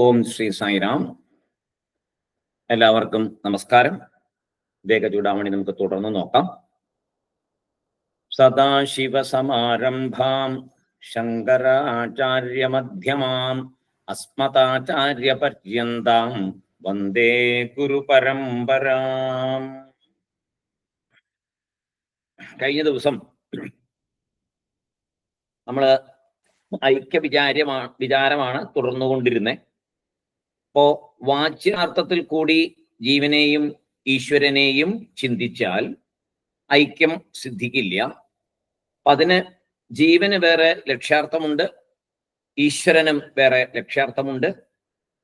ഓം ശ്രീ സായിരാം. എല്ലാവർക്കും നമസ്കാരം. വേഗചൂടാമണി നമുക്ക് തുടർന്ന് നോക്കാം. സദാശിവസമാരംഭാം ശങ്കരാചാര്യമധ്യമാം അസ്മദാചാര്യപര്യന്താം വന്ദേ ഗുരുപരമ്പരാം. കഴിഞ്ഞ ദിവസം നമ്മള് വിചാരമാണ് തുടർന്നുകൊണ്ടിരുന്നത്. അപ്പോ വാച്യാർത്ഥത്തിൽ കൂടി ജീവനെയും ഈശ്വരനെയും ചിന്തിച്ചാൽ ഐക്യം സിദ്ധിക്കില്ല. അതിന് ജീവന് വേറെ ലക്ഷ്യാർത്ഥമുണ്ട്, ഈശ്വരനും വേറെ ലക്ഷ്യാർത്ഥമുണ്ട്.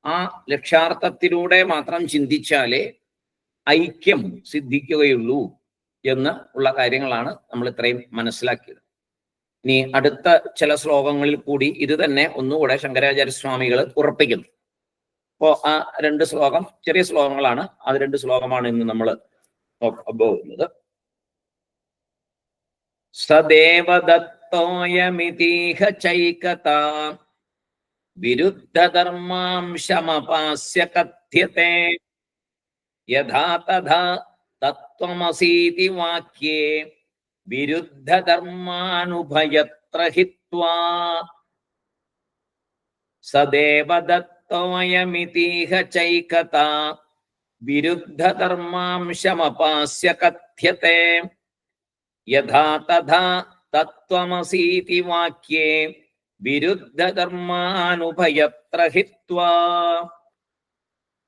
ആ ലക്ഷ്യാർത്ഥത്തിലൂടെ മാത്രം ചിന്തിച്ചാലേ ഐക്യം സിദ്ധിക്കുകയുള്ളൂ എന്ന് ഉള്ള കാര്യങ്ങളാണ് നമ്മൾ ഇത്രയും മനസ്സിലാക്കിയത്. ഇനി അടുത്ത ചില ശ്ലോകങ്ങളിൽ കൂടി ഇത് തന്നെ ഒന്നുകൂടെ ശങ്കരാചാര്യസ്വാമികൾ ഉറപ്പിക്കുന്നു. അപ്പോ ആ രണ്ട് ശ്ലോകം ചെറിയ ശ്ലോകങ്ങളാണ്. അത് രണ്ട് ശ്ലോകമാണ് ഇന്ന് നമ്മൾ നോക്കാൻ പോകുന്നത്. സദേവദത്തോയമീഹ ചൈകതാ വിരുദ്ധധർമാംശമപാസ്യ കഥ്യത്തെ യഥാ തഥാ തത്വമസീതി വാക്യേ വിരുദ്ധധർമാനുഭയത്ര ഹിത്വാ. സദേവദത്തോയമീഹ ചൈകതാ വിരുദ്ധധർമാംശമപാസ്യ കഥ്യത്തെ യഥാ തഥാ തത്വമസീതി വാക്യേ വിരുദ്ധധർമാനുഭയത്ര ഹിത്വാ.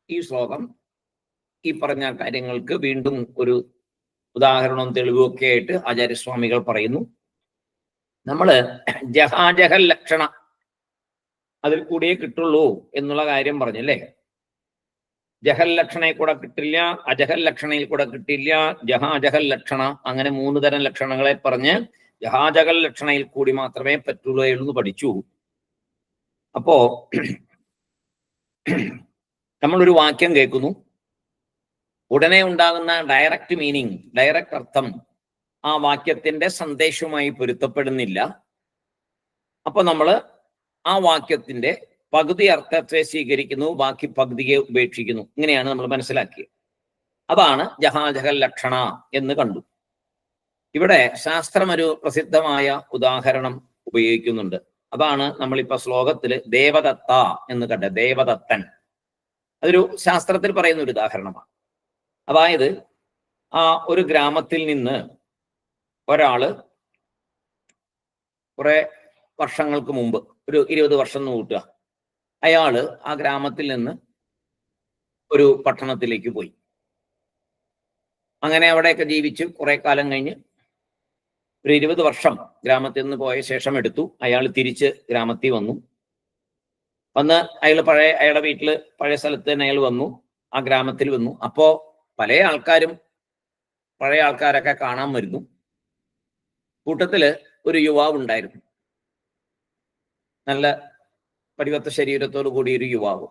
ഈ ശ്ലോകം ഈ പറഞ്ഞ കാര്യങ്ങൾക്ക് വീണ്ടും ഒരു ഉദാഹരണവും തെളിവും ഒക്കെ ആയിട്ട് ആചാര്യസ്വാമികൾ പറയുന്നു. നമ്മള് ജഹാജഹൽ ലക്ഷണ അതിൽ കൂടിയേ കിട്ടുള്ളൂ എന്നുള്ള കാര്യം പറഞ്ഞല്ലേ. ജഹൽ ലക്ഷണയിൽ കൂടെ കിട്ടില്ല, അജഹൽ ലക്ഷണയിൽ കൂടെ കിട്ടില്ല, ജഹാജഹൽ ലക്ഷണ, അങ്ങനെ 3 തരം ലക്ഷണങ്ങളെ പറഞ്ഞ് ജഹാജഹൽ ലക്ഷണയിൽ കൂടി മാത്രമേ പറ്റുള്ളൂ എന്ന് പഠിച്ചു. അപ്പോ നമ്മളൊരു വാക്യം കേൾക്കുന്നു, ഉടനെ ഉണ്ടാകുന്ന ഡയറക്റ്റ് മീനിങ്, ഡയറക്റ്റ് അർത്ഥം ആ വാക്യത്തിന്റെ സന്ദേശവുമായി പൊരുത്തപ്പെടുന്നില്ല. അപ്പൊ നമ്മള് ആ വാക്യത്തിന്റെ പകുതി അർത്ഥത്തെ സ്വീകരിക്കുന്നു, ബാക്കി പകുതിയെ ഉപേക്ഷിക്കുന്നു. ഇങ്ങനെയാണ് നമ്മൾ മനസ്സിലാക്കിയത്. അതാണ് ജഹാജഹൽ ലക്ഷണ എന്ന് കണ്ടു. ഇവിടെ ശാസ്ത്രം ഒരു പ്രസിദ്ധമായ ഉദാഹരണം ഉപയോഗിക്കുന്നുണ്ട്. അതാണ് നമ്മളിപ്പോ ശ്ലോകത്തില് ദേവദത്ത എന്ന് കണ്ട, ദേവദത്തൻ. അതൊരു ശാസ്ത്രത്തിൽ പറയുന്ന ഒരു ഉദാഹരണമാണ്. അതായത് ആ ഒരു ഗ്രാമത്തിൽ നിന്ന് ഒരാള് കുറെ വർഷങ്ങൾക്ക് മുമ്പ്, ഒരു 20 വർഷം എന്ന് കൂട്ടുക, അയാള് ആ ഗ്രാമത്തിൽ നിന്ന് ഒരു പട്ടണത്തിലേക്ക് പോയി. അങ്ങനെ അവിടെയൊക്കെ ജീവിച്ച് കുറെ കാലം കഴിഞ്ഞ് ഒരു 20 വർഷം ഗ്രാമത്തിൽ നിന്ന് പോയ ശേഷം എടുത്തു അയാൾ തിരിച്ച് ഗ്രാമത്തിൽ വന്നു. അയാളുടെ വീട്ടില് പഴയ സ്ഥലത്ത് തന്നെ അയാൾ വന്നു, ആ ഗ്രാമത്തിൽ വന്നു. അപ്പോ പല ആൾക്കാരും പഴയ ആൾക്കാരൊക്കെ കാണാൻ വരുന്നു. കൂട്ടത്തില് ഒരു യുവാവ് ഉണ്ടായിരുന്നു, നല്ല പടിവത്ത ശരീരത്തോടു കൂടി ഒരു യുവാവ്.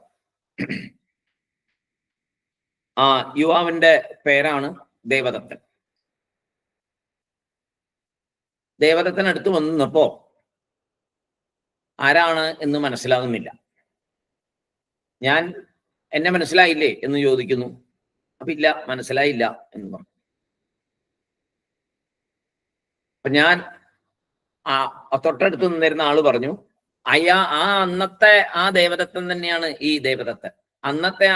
ആ യുവാവിന്റെ പേരാണ് ദേവദത്തൻ. ദേവദത്തൻ അടുത്ത് വന്നപ്പോ ആരാണ് എന്ന് മനസ്സിലാകുന്നില്ല. എന്നെ മനസ്സിലായില്ലേ എന്ന് ചോദിക്കുന്നു. അപ്പൊ ഇല്ല, മനസ്സിലായില്ല എന്ന് പറഞ്ഞു. അപ്പൊ ഞാൻ തൊട്ടടുത്ത് നിന്നിരുന്ന ആള് പറഞ്ഞു, അന്നത്തെ ആ ദേവദത്തൻ തന്നെയാണ് ഈ ദേവദത്തൻ, അന്നത്തെ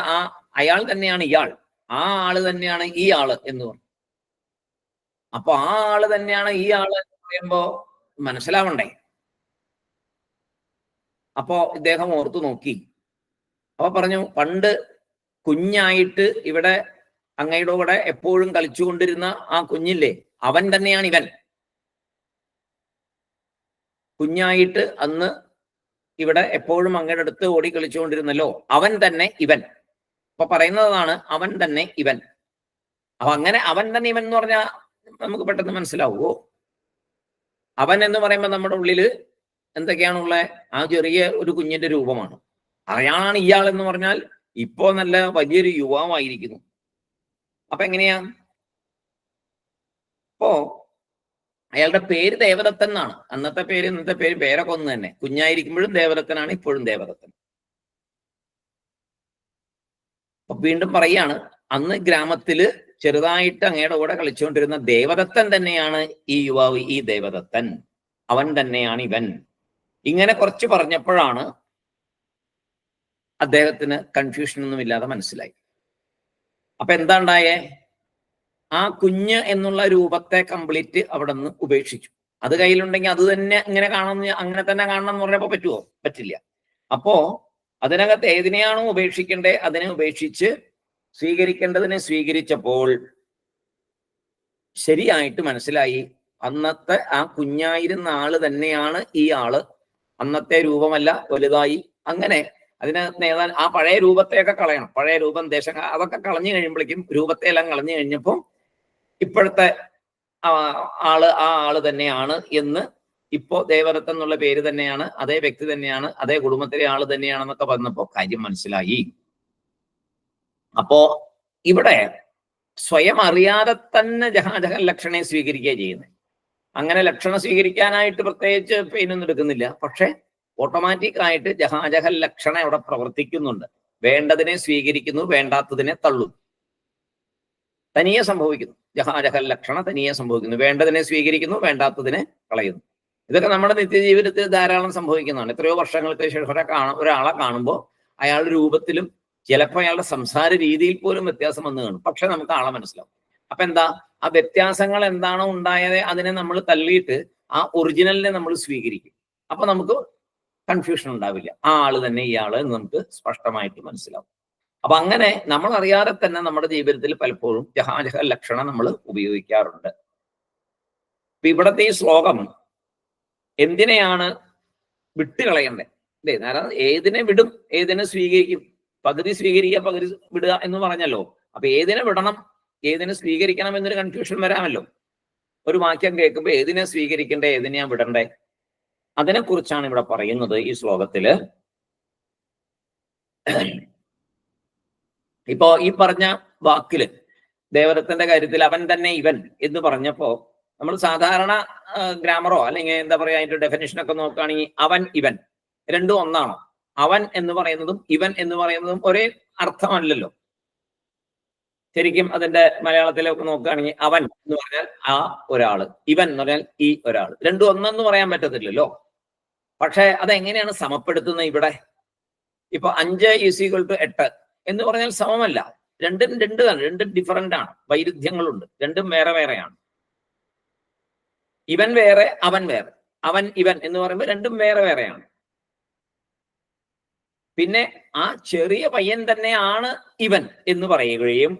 അയാൾ തന്നെയാണ് ഇയാൾ, ആ ആള് തന്നെയാണ് ഈ ആള് എന്ന് പറഞ്ഞു. അപ്പൊ ആ ആള് തന്നെയാണ് ഈ ആള് എന്ന് പറയുമ്പോ മനസ്സിലാവണ്ടേ? അപ്പോ ഇദ്ദേഹം ഓർത്തു നോക്കി. അപ്പൊ പറഞ്ഞു, പണ്ട് കുഞ്ഞായിട്ട് ഇവിടെ അങ്ങയുടെ കൂടെ എപ്പോഴും കളിച്ചുകൊണ്ടിരുന്ന ആ കുഞ്ഞില്ലേ, അവൻ തന്നെയാണ് ഇവൻ. കുഞ്ഞായിട്ട് അന്ന് ഇവിടെ എപ്പോഴും അങ്ങയുടെ അടുത്ത് ഓടി കളിച്ചുകൊണ്ടിരുന്നല്ലോ, അവൻ തന്നെ ഇവൻ. അപ്പൊ പറയുന്നതാണ് അവൻ തന്നെ ഇവൻ. അപ്പൊ അങ്ങനെ അവൻ തന്നെ ഇവൻ എന്ന് പറഞ്ഞാൽ നമുക്ക് പെട്ടെന്ന് മനസ്സിലാവുമോ? അവൻ എന്ന് പറയുമ്പോൾ നമ്മുടെ ഉള്ളില് എന്തൊക്കെയാണുള്ള ആ ചെറിയ ഒരു കുഞ്ഞിന്റെ രൂപമാണ്. അയാളാണ് ഇയാൾ എന്ന് പറഞ്ഞാൽ ഇപ്പോ നല്ല വലിയൊരു യുവാവായിരിക്കുന്നു. അപ്പൊ എങ്ങനെയാ? അപ്പോ അയാളുടെ പേര് ദേവദത്തൻ എന്നാണ്. അന്നത്തെ പേര് ഇന്നത്തെ പേരൊക്കെ ഒന്ന് തന്നെ. കുഞ്ഞായിരിക്കുമ്പോഴും ദേവദത്തനാണ്, ഇപ്പോഴും ദേവദത്തൻ. അപ്പൊ വീണ്ടും പറയാണ്, അന്ന് ഗ്രാമത്തില് ചെറുതായിട്ട് അങ്ങയുടെ കൂടെ കളിച്ചുകൊണ്ടിരുന്ന ദേവദത്തൻ തന്നെയാണ് ഈ യുവാവ്, ഈ ദേവദത്തൻ, അവൻ തന്നെയാണ് ഇവൻ. ഇങ്ങനെ കുറച്ച് പറഞ്ഞപ്പോഴാണ് അദ്ദേഹത്തിന് കൺഫ്യൂഷൻ ഒന്നും ഇല്ലാതെ മനസ്സിലായി. അപ്പൊ എന്താ ഉണ്ടായേ? ആ കുഞ്ഞ് എന്നുള്ള രൂപത്തെ കംപ്ലീറ്റ് അവിടെ നിന്ന് ഉപേക്ഷിച്ചു. അത് കയ്യിലുണ്ടെങ്കിൽ അത് തന്നെ ഇങ്ങനെ കാണുന്ന, അങ്ങനെ തന്നെ കാണണം എന്ന് പറഞ്ഞപ്പോ പറ്റുമോ? പറ്റില്ല. അപ്പോ അതിനകത്ത് ഏതിനെയാണോ ഉപേക്ഷിക്കേണ്ടത് അതിനെ ഉപേക്ഷിച്ച് സ്വീകരിക്കേണ്ടതിനെ സ്വീകരിച്ചപ്പോൾ ശരിയായിട്ട് മനസ്സിലായി, അന്നത്തെ ആ കുഞ്ഞായിരുന്ന ആള് തന്നെയാണ് ഈ ആള്. അന്നത്തെ രൂപമല്ല, വലുതായി. അങ്ങനെ അതിനകത്ത് ഏതാണ്ട് ആ പഴയ രൂപത്തെയൊക്കെ കളയണം. പഴയ രൂപം, ദേശം, അതൊക്കെ കളഞ്ഞു കഴിയുമ്പോഴേക്കും, രൂപത്തെ എല്ലാം കളഞ്ഞു കഴിഞ്ഞപ്പോ ഇപ്പോഴത്തെ ആ ആള് തന്നെയാണ് എന്ന്, ഇപ്പോ ദേവദത്തൻ എന്നുള്ള പേര് തന്നെയാണ്, അതേ വ്യക്തി തന്നെയാണ്, അതേ കുടുംബത്തിലെ ആള് തന്നെയാണെന്നൊക്കെ പറഞ്ഞപ്പോ കാര്യം മനസ്സിലായി. അപ്പോ ഇവിടെ സ്വയം അറിയാതെ തന്നെ ജഹാജഹൽ ലക്ഷണയെ സ്വീകരിക്കുക ചെയ്യുന്നത്. അങ്ങനെ ലക്ഷണം സ്വീകരിക്കാനായിട്ട് പ്രത്യേകിച്ച് പെയിനൊന്നും എടുക്കുന്നില്ല. പക്ഷെ ഓട്ടോമാറ്റിക് ആയിട്ട് ജഹാജഹൽ ലക്ഷണം അവിടെ പ്രവർത്തിക്കുന്നുണ്ട്. വേണ്ടതിനെ സ്വീകരിക്കുന്നു, വേണ്ടാത്തതിനെ തള്ളുന്നു. തനിയെ സംഭവിക്കുന്നു. ജഹാജഹൽ ലക്ഷണം തനിയെ സംഭവിക്കുന്നു. വേണ്ടതിനെ സ്വീകരിക്കുന്നു, വേണ്ടാത്തതിനെ കളയുന്നു. ഇതൊക്കെ നമ്മുടെ നിത്യജീവിതത്തിൽ ധാരാളം സംഭവിക്കുന്നതാണ്. എത്രയോ വർഷങ്ങൾക്ക് ശേഷം ഒരാളെ കാണുമ്പോൾ അയാളുടെ രൂപത്തിലും ചിലപ്പോൾ അയാളുടെ സംസാര രീതിയിൽ പോലും വ്യത്യാസം വന്നു കാണും. പക്ഷെ നമുക്ക് ആളെ മനസ്സിലാവും. അപ്പൊ എന്താ, ആ വ്യത്യാസങ്ങൾ എന്താണോ ഉണ്ടായത് അതിനെ നമ്മൾ തള്ളിയിട്ട് ആ ഒറിജിനലിനെ നമ്മൾ സ്വീകരിക്കും. അപ്പൊ നമുക്ക് കൺഫ്യൂഷൻ ഉണ്ടാവില്ല. ആ ആള് തന്നെ ഇയാള് എന്ന് നമുക്ക് സ്പഷ്ടമായിട്ട് മനസ്സിലാവും. അപ്പൊ അങ്ങനെ നമ്മൾ അറിയാതെ തന്നെ നമ്മുടെ ജീവിതത്തിൽ പലപ്പോഴും ജഹാജഹൽ ലക്ഷണം നമ്മൾ ഉപയോഗിക്കാറുണ്ട്. അപ്പൊ ഇവിടത്തെ ഈ ശ്ലോകം എന്തിനെയാണ് വിട്ടുകളയേണ്ടത്? അല്ലേ? കാരണം ഏതിനെ വിടും, ഏതിനെ സ്വീകരിക്കും? പകുതി സ്വീകരിക്കുക, പകുതി വിടുക എന്ന് പറഞ്ഞല്ലോ. അപ്പൊ ഏതിനെ വിടണം, ഏതിനെ സ്വീകരിക്കണം എന്നൊരു കൺഫ്യൂഷൻ വരാമല്ലോ. ഒരു വാക്യം കേൾക്കുമ്പോൾ ഏതിനെ സ്വീകരിക്കണ്ടേ, ഏതിനെയാ വിടണ്ടേ? അതിനെക്കുറിച്ചാണ് ഇവിടെ പറയുന്നത് ഈ ശ്ലോകത്തില്. ഇപ്പോ ഈ പറഞ്ഞ വാക്കില് ദേവദത്തന്റെ കാര്യത്തിൽ അവൻ തന്നെ ഇവൻ എന്ന് പറഞ്ഞപ്പോ നമ്മൾ സാധാരണ ഗ്രാമറോ അല്ലെങ്കിൽ എന്താ പറയാ അതിന്റെ ഡെഫിനിഷനൊക്കെ നോക്കുകയാണെങ്കിൽ അവൻ ഇവൻ രണ്ടും ഒന്നാണോ? അവൻ എന്ന് പറയുന്നതും ഇവൻ എന്ന് പറയുന്നതും ഒരേ അർത്ഥമല്ലല്ലോ. ശരിക്കും അതിന്റെ മലയാളത്തിലൊക്കെ നോക്കുകയാണെങ്കിൽ അവൻ എന്ന് പറഞ്ഞാൽ ആ ഒരാള്, ഇവൻ എന്ന് പറഞ്ഞാൽ ഈ ഒരാൾ, രണ്ടും ഒന്നെന്ന് പറയാൻ പറ്റത്തില്ലല്ലോ. പക്ഷെ അതെങ്ങനെയാണ് സമപ്പെടുത്തുന്നത് ഇവിടെ? ഇപ്പൊ 5 = 8 എന്ന് പറഞ്ഞാൽ സമമല്ല. രണ്ടും രണ്ടാണ്, രണ്ടും ഡിഫറൻ്റ് ആണ്, വൈരുദ്ധ്യങ്ങളുണ്ട്, രണ്ടും വേറെ വേറെയാണ്. ഇവൻ വേറെ, അവൻ വേറെ. അവൻ ഇവൻ എന്ന് പറയുമ്പോൾ രണ്ടും വേറെ വേറെയാണ്. പിന്നെ ആ ചെറിയ പയ്യൻ തന്നെയാണ് ഇവൻ എന്ന് പറയുകയും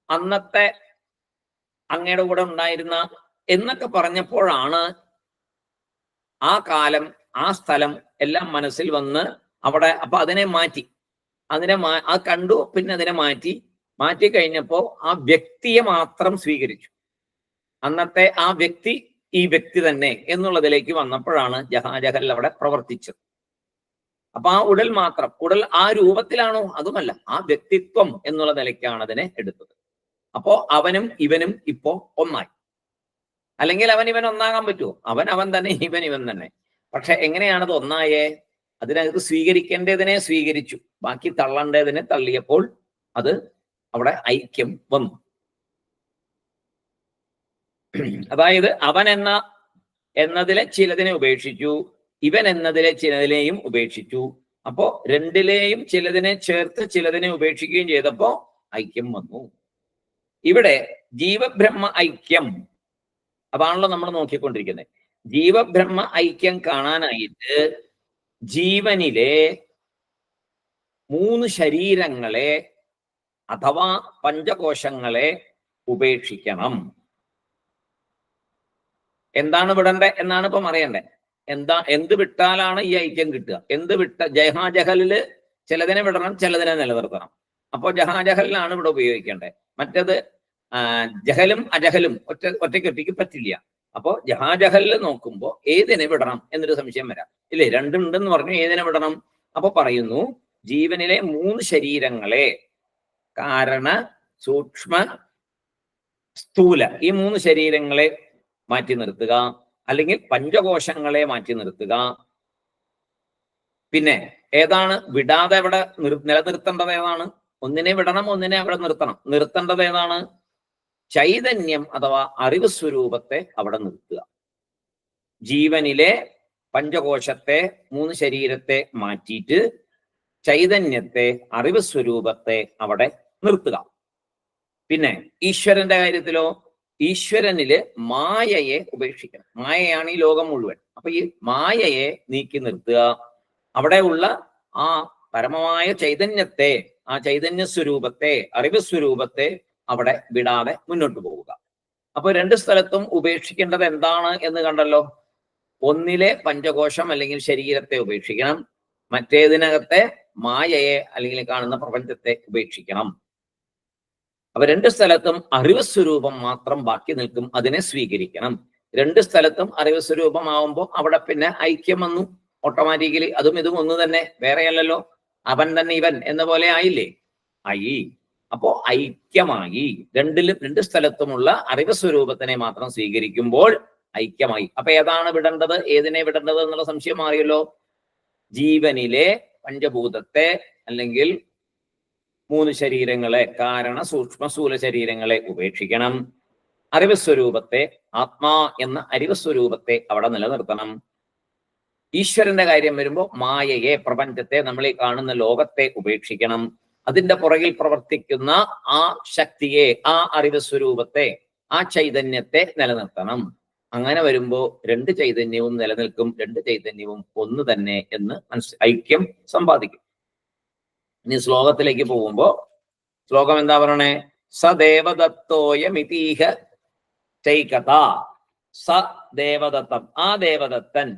അന്നത്തെ അങ്ങയുടെ കൂടെ ഉണ്ടായിരുന്ന എന്നൊക്കെ പറഞ്ഞപ്പോഴാണ് ആ കാലം, ആ സ്ഥലം എല്ലാം മനസ്സിൽ വന്ന് അവിടെ. അപ്പൊ അതിനെ മാറ്റി, ആ കണ്ടു, പിന്നെ അതിനെ മാറ്റി കഴിഞ്ഞപ്പോ ആ വ്യക്തിയെ മാത്രം സ്വീകരിച്ചു. അന്നത്തെ ആ വ്യക്തി ഈ വ്യക്തി തന്നെ എന്നുള്ളതിലേക്ക് വന്നപ്പോഴാണ് ജഹാജഹൽ അവിടെ പ്രവർത്തിച്ചത്. അപ്പൊ ആ ഉടൽ മാത്രം, ഉടൽ ആ രൂപത്തിലാണോ? അതുമല്ല, ആ വ്യക്തിത്വം എന്നുള്ള നിലയ്ക്കാണ് അതിനെ എടുത്തത്. അപ്പോ അവനും ഇവനും ഇപ്പോ ഒന്നായി. അല്ലെങ്കിൽ അവൻ ഇവൻ ഒന്നാകാൻ പറ്റുമോ? അവൻ തന്നെ, ഇവൻ തന്നെ. പക്ഷെ എങ്ങനെയാണത് ഒന്നായേ? അതിനകത്ത് സ്വീകരിക്കേണ്ടതിനെ സ്വീകരിച്ചു, ബാക്കി തള്ളേണ്ടതിനെ തള്ളിയപ്പോൾ അത് അവിടെ ഐക്യം വന്നു. അതായത് അവൻ എന്നതിലെ ചിലതിനെ ഉപേക്ഷിച്ചു, ഇവൻ എന്നതിലെ ചിലതിനെയും ഉപേക്ഷിച്ചു. അപ്പോ രണ്ടിലെയും ചിലതിനെ ചേർത്ത് ചിലതിനെ ഉപേക്ഷിക്കുകയും ചെയ്തപ്പോ ഐക്യം വന്നു. ഇവിടെ ജീവബ്രഹ്മ ഐക്യം അതാണല്ലോ നമ്മൾ നോക്കിക്കൊണ്ടിരിക്കുന്നത്. ജീവബ്രഹ്മ ഐക്യം കാണാനായിട്ട് ജീവനിലെ 3 ശരീരങ്ങളെ അഥവാ പഞ്ചകോശങ്ങളെ ഉപേക്ഷിക്കണം. എന്താണ് വിടണ്ടേ എന്നാണ് ഇപ്പം അറിയണ്ടേ. എന്ത് വിട്ടാലാണ് ഈ ഐക്യം കിട്ടുക? ജഹാജഹലില് ചിലതിനെ വിടണം, ചിലതിനെ നിലനിർത്തണം. അപ്പോൾ ജഹാജഹലിനാണ് ഇവിടെ ഉപയോഗിക്കേണ്ടത്. മറ്റത് ജഹലും അജഹലും ഒറ്റയ്ക്ക് പറ്റില്ല. അപ്പോ ജഹാജഹലില് നോക്കുമ്പോൾ ഏതിനെ വിടണം എന്നൊരു സംശയം വരാം, ഇല്ലേ? രണ്ടുണ്ടെന്ന് പറഞ്ഞു, ഏതിനെ വിടണം? അപ്പൊ പറയുന്നു, ജീവനിലെ 3 ശരീരങ്ങളെ, കാരണ, സൂക്ഷ്മ, സ്ഥൂല, ഈ 3 ശരീരങ്ങളെ മാറ്റി നിർത്തുക, അല്ലെങ്കിൽ പഞ്ചകോശങ്ങളെ മാറ്റി നിർത്തുക. പിന്നെ ഏതാണ് വിടാതെ ഇവിടെ നിലനിർത്തേണ്ടത്? ഏതാണ്? ഒന്നിനെ വിടണം, ഒന്നിനെ അവിടെ നിർത്തണം. നിർത്തേണ്ടത് ഏതാണ്? ചൈതന്യം അഥവാ അറിവ് സ്വരൂപത്തെ അവിടെ നിർത്തുക. ജീവനിലെ പഞ്ചകോശത്തെ, 3 ശരീരത്തെ മാറ്റിയിട്ട് ചൈതന്യത്തെ, അറിവ് സ്വരൂപത്തെ അവിടെ നിർത്തുക. പിന്നെ ഈശ്വരന്റെ കാര്യത്തിലോ, ഈശ്വരനില് മായയെ ഉപേക്ഷിക്കണം. മായയാണ് ഈ ലോകം മുഴുവൻ. അപ്പൊ ഈ മായയെ നീക്കി നിർത്തുക. അവിടെയുള്ള ആ പരമമായ ചൈതന്യത്തെ, ആ ചൈതന്യ സ്വരൂപത്തെ, അറിവ് സ്വരൂപത്തെ അവിടെ വിടാതെ മുന്നോട്ട് പോവുക. അപ്പൊ 2 സ്ഥലത്തും ഉപേക്ഷിക്കേണ്ടത് എന്താണ് എന്ന് കണ്ടല്ലോ. ഒന്നിലെ പഞ്ചകോശം അല്ലെങ്കിൽ ശരീരത്തെ ഉപേക്ഷിക്കണം, മറ്റേതിനകത്തെ മായയെ അല്ലെങ്കിൽ കാണുന്ന പ്രപഞ്ചത്തെ ഉപേക്ഷിക്കണം. അപ്പൊ 2 സ്ഥലത്തും അറിവ് സ്വരൂപം മാത്രം ബാക്കി നിൽക്കും, അതിനെ സ്വീകരിക്കണം. 2 സ്ഥലത്തും അറിവ് സ്വരൂപമാവുമ്പോൾ അവിടെ പിന്നെ ഐക്യം വന്നു ഓട്ടോമാറ്റിക്കലി. അതും ഇതും ഒന്ന് തന്നെ, വേറെയല്ലല്ലോ. അവൻ തന്നെ ഇവൻ എന്ന പോലെ ആയില്ലേ? ആയി. അപ്പോ ഐക്യമായി. 2 സ്ഥലത്തുമുള്ള അറിവ് സ്വരൂപത്തിനെ മാത്രം സ്വീകരിക്കുമ്പോൾ ഐക്യമായി. അപ്പൊ ഏതാണ് വിടേണ്ടത്, ഏതിനെ വിടേണ്ടത് എന്നുള്ള സംശയം മാറിയല്ലോ. ജീവനിലെ പഞ്ചഭൂതത്തെ അല്ലെങ്കിൽ 3 ശരീരങ്ങളെ, കാരണ സൂക്ഷ്മ സ്ഥൂല ശരീരങ്ങളെ ഉപേക്ഷിക്കണം. അറിവ് സ്വരൂപത്തെ, ആത്മാ എന്ന അറിവ് സ്വരൂപത്തെ അവിടെ നിലനിർത്തണം. ഈശ്വരന്റെ കാര്യം വരുമ്പോൾ മായയെ, പ്രപഞ്ചത്തെ, നമ്മളീ കാണുന്ന ലോകത്തെ ഉപേക്ഷിക്കണം. അതിന്റെ പുറകിൽ പ്രവർത്തിക്കുന്ന ആ ശക്തിയെ, ആ അറിവ് സ്വരൂപത്തെ, ആ ചൈതന്യത്തെ നിലനിർത്തണം. അങ്ങനെ വരുമ്പോ 2 ചൈതന്യവും നിലനിൽക്കും, 2 ചൈതന്യവും ഒന്ന് തന്നെ എന്ന് ഐക്യം സമ്പാദിക്കും. ഇനി ശ്ലോകത്തിലേക്ക് പോകുമ്പോ ശ്ലോകം എന്താ പറയണേ? സദേവദത്തോയമിതീഹ ചൈകത. സ ദേവദത്തം, ആ ദേവദത്തൻ,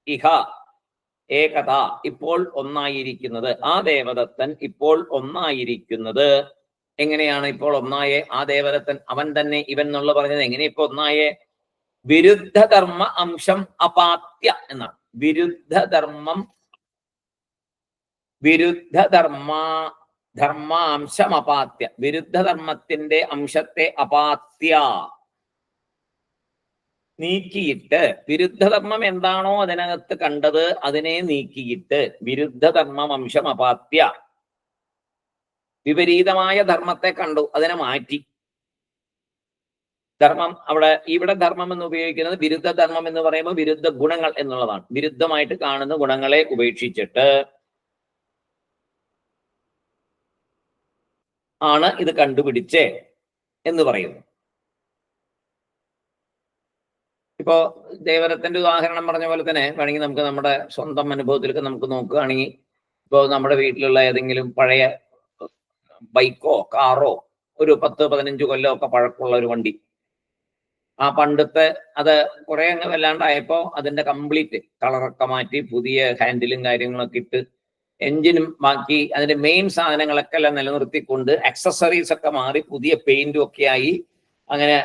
ഇഹ ഏകത, ഇപ്പോൾ ഒന്നായിരിക്കുന്നത്. ആ ദേവദത്തൻ ഇപ്പോൾ ഒന്നായിരിക്കുന്നത്. എങ്ങനെയാണ് ഇപ്പോൾ ഒന്നായേ? ആ ദേവദത്തൻ അവൻ തന്നെ ഇവൻ എന്നുള്ള പറഞ്ഞത് എങ്ങനെ ഇപ്പൊ ഒന്നായേ? വിരുദ്ധധർമ്മ അംശം അപാത്യ എന്നാണ്. ധർമാംശം അപാത്യ, വിരുദ്ധധർമ്മത്തിന്റെ അംശത്തെ അപാത്യ നീക്കിയിട്ട്, വിരുദ്ധധർമ്മം എന്താണോ അതിനകത്ത് കണ്ടത് അതിനെ നീക്കിയിട്ട്, വിരുദ്ധധർമ്മം അംശം അപാത്യ, വിപരീതമായ ധർമ്മത്തെ കണ്ടു, അതിനെ മാറ്റി. ധർമ്മം ഇവിടെ ധർമ്മം എന്ന് ഉപയോഗിക്കുന്നത് വിരുദ്ധ ധർമ്മം എന്ന് പറയുമ്പോൾ വിരുദ്ധ ഗുണങ്ങൾ എന്നുള്ളതാണ്. വിരുദ്ധമായിട്ട് കാണുന്ന ഗുണങ്ങളെ ഉപേക്ഷിച്ചിട്ട് ആണ് ഇത് കണ്ടുപിടിച്ചേ എന്ന് പറയുന്നു. ഇപ്പോ ദേവരത്തിന്റെ ഉദാഹരണം പറഞ്ഞ പോലെ തന്നെ വേണമെങ്കിൽ നമുക്ക് നമ്മുടെ സ്വന്തം അനുഭവത്തിലൊക്കെ നമുക്ക് നോക്കുകയാണെങ്കിൽ, ഇപ്പോൾ നമ്മുടെ വീട്ടിലുള്ള ഏതെങ്കിലും പഴയ ബൈക്കോ കാറോ, ഒരു 10-15 കൊല്ലമൊക്കെ പഴക്കമുള്ള ഒരു വണ്ടി, ആ പണ്ടത്തെ അത് കുറെ അങ്ങ് വല്ലാണ്ടായപ്പോ അതിന്റെ കംപ്ലീറ്റ് കളറൊക്കെ മാറ്റി പുതിയ ഹാൻഡിലും കാര്യങ്ങളൊക്കെ ഇട്ട് എഞ്ചിനും ബാക്കി അതിന്റെ മെയിൻ സാധനങ്ങളൊക്കെ എല്ലാം നിലനിർത്തിക്കൊണ്ട് അക്സസറീസ് ഒക്കെ മാറി പുതിയ പെയിന്റും ഒക്കെ ആയി അങ്ങനെ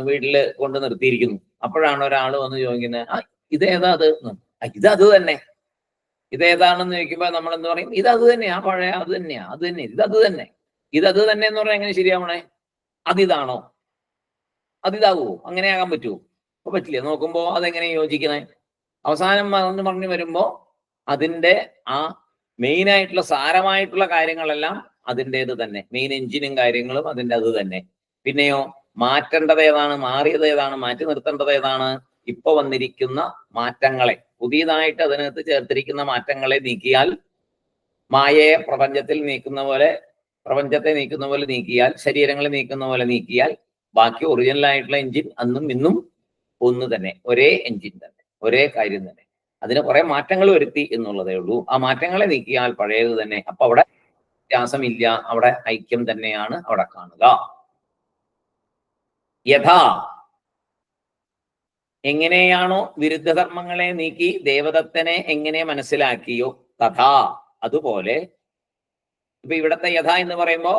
വീട്ടില് കൊണ്ട് നിർത്തിയിരിക്കുന്നു. അപ്പോഴാണ് ഒരാൾ വന്ന് ചോദിക്കുന്നത്, ഇതേതാ അത്? ഇതത് തന്നെ. ഇതേതാണെന്ന് ചോദിക്കുമ്പോ നമ്മൾ എന്ത് പറയും? ഇതത് തന്നെയാ, പഴയ അത് തന്നെയാ, അത് തന്നെ, ഇതത് തന്നെ. ഇതത് തന്നെ എന്ന് പറഞ്ഞാൽ എങ്ങനെ ശരിയാവണേ? അതിതാണോ? അതിതാവോ? അങ്ങനെ ആകാൻ പറ്റുമോ? അപ്പൊ പറ്റില്ല. നോക്കുമ്പോ അതെങ്ങനെ യോജിക്കണേ? അവസാനം എന്ന് പറഞ്ഞു വരുമ്പോ അതിന്റെ ആ മെയിൻ ആയിട്ടുള്ള സാരമായിട്ടുള്ള കാര്യങ്ങളെല്ലാം അതിൻ്റെത് തന്നെ, മെയിൻ എഞ്ചിനും കാര്യങ്ങളും അതിൻ്റെ അത് തന്നെ. പിന്നെയോ മാറ്റേണ്ടത് ഏതാണ്, മാറിയത് ഏതാണ്, മാറ്റി നിർത്തേണ്ടത് ഏതാണ്? ഇപ്പൊ വന്നിരിക്കുന്ന മാറ്റങ്ങളെ, പുതിയതായിട്ട് അതിനകത്ത് ചേർത്തിരിക്കുന്ന മാറ്റങ്ങളെ നീക്കിയാൽ, മായയെ പ്രപഞ്ചത്തിൽ നീക്കുന്ന പോലെ, പ്രപഞ്ചത്തെ നീക്കുന്ന പോലെ നീക്കിയാൽ, ശരീരങ്ങളെ നീക്കുന്ന പോലെ നീക്കിയാൽ, ബാക്കി ഒറിജിനൽ ആയിട്ടുള്ള എഞ്ചിൻ അന്നും ഇന്നും ഒന്ന് തന്നെ, ഒരേ എഞ്ചിൻ തന്നെ, ഒരേ കാര്യം തന്നെ. അതിന് കുറെ മാറ്റങ്ങൾ വരുത്തി എന്നുള്ളതേ ഉള്ളൂ. ആ മാറ്റങ്ങളെ നീക്കിയാൽ പഴയത് തന്നെ. അപ്പൊ അവിടെ വ്യത്യാസമില്ല, അവിടെ ഐക്യം തന്നെയാണ് അവിടെ കാണുക. യഥാ, എങ്ങനെയാണോ വിരുദ്ധധർമ്മങ്ങളെ നീക്കി ദേവദത്തനെ എങ്ങനെ മനസ്സിലാക്കിയോ, തഥാ, അതുപോലെ. ഇപ്പൊ ഇവിടത്തെ യഥാ എന്ന് പറയുമ്പോ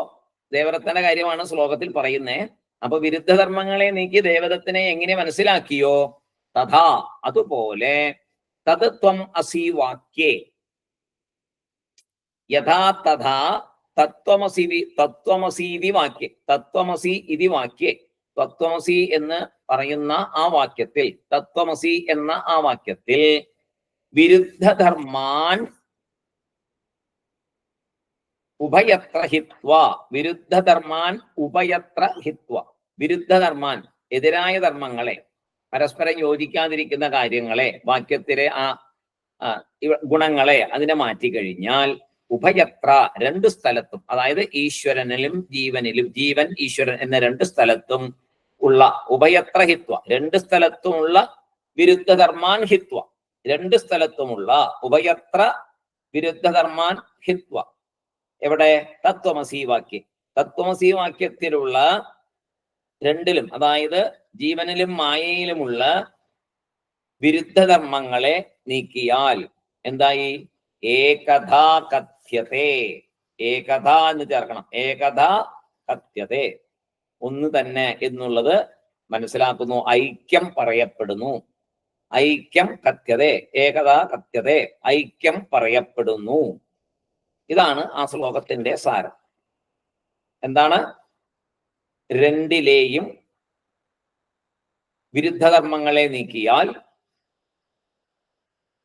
ദേവദത്തന്റെ കാര്യമാണ് ശ്ലോകത്തിൽ പറയുന്നേ. അപ്പൊ വിരുദ്ധധർമ്മങ്ങളെ നീക്കി ദേവദത്തനെ എങ്ങനെ മനസ്സിലാക്കിയോ, തഥാ, അതുപോലെ, തത് ത്വം അസി വാക്യേ, യഥാ തഥാ തത്വമസീതി വാക്യേ, തത്വമസി ഇതി വാക്യേ, തത്വമസി എന്ന് പറയുന്ന ആ വാക്യത്തിൽ, തത്വമസി എന്ന ആ ഉഭയത്ര ഹിത്വ വിരുദ്ധധർമാൻ ഉഭയത്ര ഹിത്വ വിരുദ്ധധർമാൻ എതിരായ ധർമ്മങ്ങളെ, പരസ്പരം യോജിക്കാതിരിക്കുന്ന കാര്യങ്ങളെ, വാക്യത്തിലെ ഗുണങ്ങളെ അതിനെ മാറ്റിക്കഴിഞ്ഞാൽ ഉഭയത്ര രണ്ട് സ്ഥലത്തും, അതായത് ഈശ്വരനിലും ജീവനിലും, ജീവൻ ഈശ്വരൻ എന്ന രണ്ട് സ്ഥലത്തും ഉള്ള ഉഭയത്ര ഹിത്വ രണ്ട് സ്ഥലത്തുമുള്ള വിരുദ്ധധർമാൻ ഹിത്വ രണ്ട് സ്ഥലത്തുമുള്ള ഉഭയത്ര വിരുദ്ധധർമാൻ ഹിത്വ. എവിടെ? തത്വമസി വാക്യം. തത്വമസി വാക്യത്തിലുള്ള രണ്ടിലും, അതായത് ജീവനിലും മായയിലുമുള്ള വിരുദ്ധധർമ്മങ്ങളെ നീക്കിയാൽ എന്തായി? ഏകഥാ കഥ്യത്തെ. ഏകഥ എന്ന് ചേർക്കണം. ഏകഥാ കഥ്യത്തെ, ഒന്ന് തന്നെ എന്നുള്ളത് മനസ്സിലാക്കുന്നു. ഐക്യം പറയപ്പെടുന്നു. ഐക്യം കഥ്യതേ, ഏകഥാ കഥ്യതേ, ഐക്യം പറയപ്പെടുന്നു. ഇതാണ് ആ ശ്ലോകത്തിന്റെ സാരം. എന്താണ്? രണ്ടിലെയും വിരുദ്ധധർമ്മങ്ങളെ നീക്കിയാൽ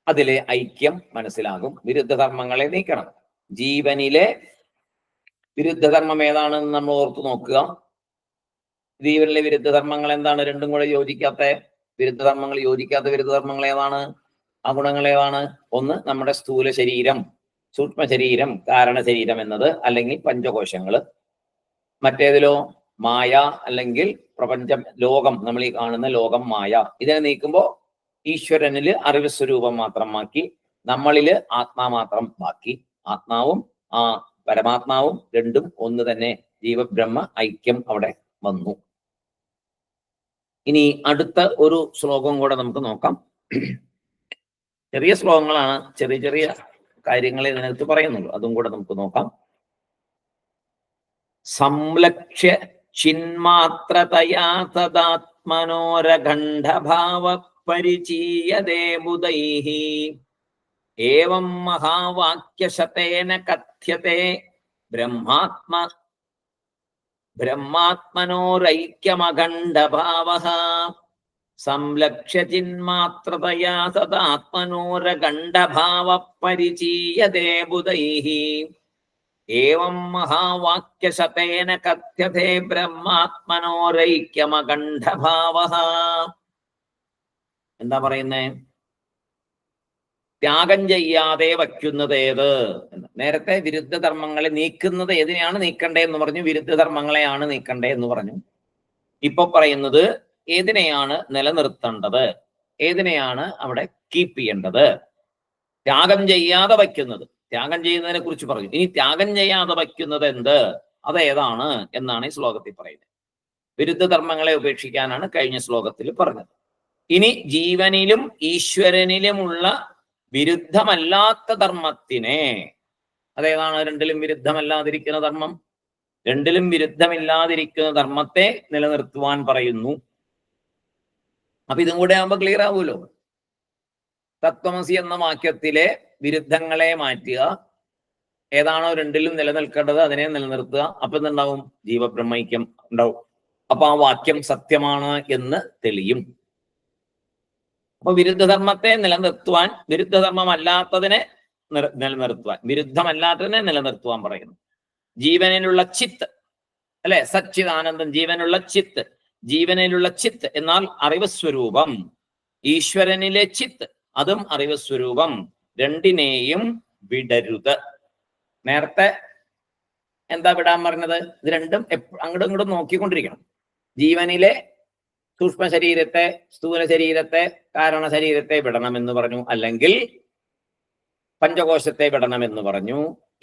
അതിലെ ഐക്യം മനസ്സിലാകും. വിരുദ്ധധർമ്മങ്ങളെ നീക്കണം. ജീവനിലെ വിരുദ്ധധർമ്മം ഏതാണെന്ന് നമ്മൾ ഓർത്തു നോക്കുക. ജീവനിലെ വിരുദ്ധധർമ്മങ്ങൾ എന്താണ്? രണ്ടും കൂടെ യോജിക്കാത്ത വിരുദ്ധധർമ്മങ്ങൾ, യോജിക്കാത്ത വിരുദ്ധധർമ്മങ്ങൾ ഏതാണ്? ആ ഗുണങ്ങൾ ഏതാണ്? ഒന്ന് നമ്മുടെ സ്ഥൂല ശരീരം, സൂക്ഷ്മ ശരീരം, കാരണ ശരീരം എന്നത്, അല്ലെങ്കിൽ പഞ്ചകോശങ്ങള്. മറ്റേതിലോ മായ, അല്ലെങ്കിൽ പ്രപഞ്ചം, ലോകം, നമ്മൾ ഈ കാണുന്ന ലോകം മായ. ഇതിനെ നീക്കുമ്പോൾ ഈശ്വരനില് അറിവ് സ്വരൂപം മാത്രമാക്കി, നമ്മളില് ആത്മാ മാത്രം ബാക്കി. ആത്മാവും ആ പരമാത്മാവും രണ്ടും ഒന്ന് തന്നെ. ജീവബ്രഹ്മ ഐക്യം അവിടെ വന്നു. ഇനി അടുത്ത ഒരു ശ്ലോകം കൂടെ നമുക്ക് നോക്കാം. ചെറിയ ശ്ലോകങ്ങളാണ്, ചെറിയ ചെറിയ കാര്യങ്ങളെ ഇതിനകത്ത് പറയുന്നുള്ളൂ. അതും കൂടെ നമുക്ക് നോക്കാം. സംലക്ഷ്യ ചിന്മാത്രതയാ തദാത്മനോരഖണ്ഡഭാവ പരിചീയതേ ബുധൈഃ ഏവം മഹാവാക്യശതേന കഥ്യത്തെ ബ്രഹ്മാത്മനോരൈക്യമഖണ്ഡഭാവഃ സംലക്ഷ്യ ചിന്മാത്രതയാ തദാത്മനോരഖണ്ഡഭാവ പരിചീയതേ ബുധൈഃ ഏവം മഹാവാക്യശതേന കഥ്യത്തെ ബ്രഹ്മാത്മനോരൈക്യമഖണ്ഡഭാവഃ. എന്താ പറയുന്നേ? ത്യാഗം ചെയ്യാതെ വയ്ക്കുന്നത് ഏത്? നേരത്തെ വിരുദ്ധധർമ്മങ്ങളെ നീക്കുന്നത് ഏതിനെയാണ് നീക്കണ്ടേ എന്ന് പറഞ്ഞു. വിരുദ്ധധർമ്മങ്ങളെയാണ് നീക്കണ്ടേ എന്ന് പറഞ്ഞു. ഇപ്പൊ പറയുന്നത് ഏതിനെയാണ് നിലനിർത്തേണ്ടത്, ഏതിനെയാണ് അവിടെ കീപ്പ് ചെയ്യേണ്ടത്. ത്യാഗം ചെയ്യാതെ വയ്ക്കുന്നത്, ത്യാഗം ചെയ്യുന്നതിനെ കുറിച്ച് പറഞ്ഞു. ഇനി ത്യാഗം ചെയ്യാതെ വയ്ക്കുന്നത് എന്ത്, അതേതാണ് എന്നാണ് ഈ ശ്ലോകത്തിൽ പറയുന്നത്. വിരുദ്ധധർമ്മങ്ങളെ ഉപേക്ഷിക്കാനാണ് കഴിഞ്ഞ ശ്ലോകത്തിൽ പറഞ്ഞത്. ഇനി ജീവനിലും ഈശ്വരനിലുമുള്ള വിരുദ്ധമല്ലാത്ത ധർമ്മത്തിനെ, അതേതാണ്? രണ്ടിലും വിരുദ്ധമല്ലാതിരിക്കുന്ന ധർമ്മം. രണ്ടിലും വിരുദ്ധമില്ലാതിരിക്കുന്ന ധർമ്മത്തെ നിലനിർത്തുവാൻ പറയുന്നു. അപ്പൊ ഇതും കൂടെ ആകുമ്പോ ക്ലിയർ ആവുമല്ലോ. തത്വമസി എന്ന വാക്യത്തിലെ വിരുദ്ധങ്ങളെ മാറ്റുക, ഏതാണോ രണ്ടിലും നിലനിൽക്കേണ്ടത് അതിനെ നിലനിർത്തുക. അപ്പൊ എന്തുണ്ടാവും? ജീവബ്രഹ്മൈക്യം ഉണ്ടാവും. അപ്പൊ ആ വാക്യം സത്യമാണ് എന്ന് തെളിയും. അപ്പൊ വിരുദ്ധധർമ്മത്തെ നിലനിർത്തുവാൻ, വിരുദ്ധധർമ്മമല്ലാത്തതിനെ നിലനിർത്തുവാൻ, വിരുദ്ധമല്ലാത്തതിനെ നിലനിർത്തുവാൻ പറയുന്നു. ജീവനിലുള്ള ചിത്ത്, അല്ലെ? സച്ചിദാനന്ദം, ജീവനുള്ള ചിത്ത്. ജീവനിലുള്ള ചിത്ത് എന്നാൽ അറിവ് സ്വരൂപം. ഈശ്വരനിലെ ചിത്ത്, അതും അറിവ് സ്വരൂപം. രണ്ടിനെയും വിടരുത്. നേരത്തെ എന്താ വിടാൻ പറഞ്ഞത്? ഇത് രണ്ടും അങ്ങോട്ടും ഇങ്ങോട്ടും നോക്കിക്കൊണ്ടിരിക്കണം. ജീവനിലെ സൂക്ഷ്മ ശരീരത്തെ, സ്ഥൂല ശരീരത്തെ, കാരണ ശരീരത്തെ വിടണമെന്ന് പറഞ്ഞു. അല്ലെങ്കിൽ പഞ്ചകോശത്തെ വിടണമെന്ന് പറഞ്ഞു.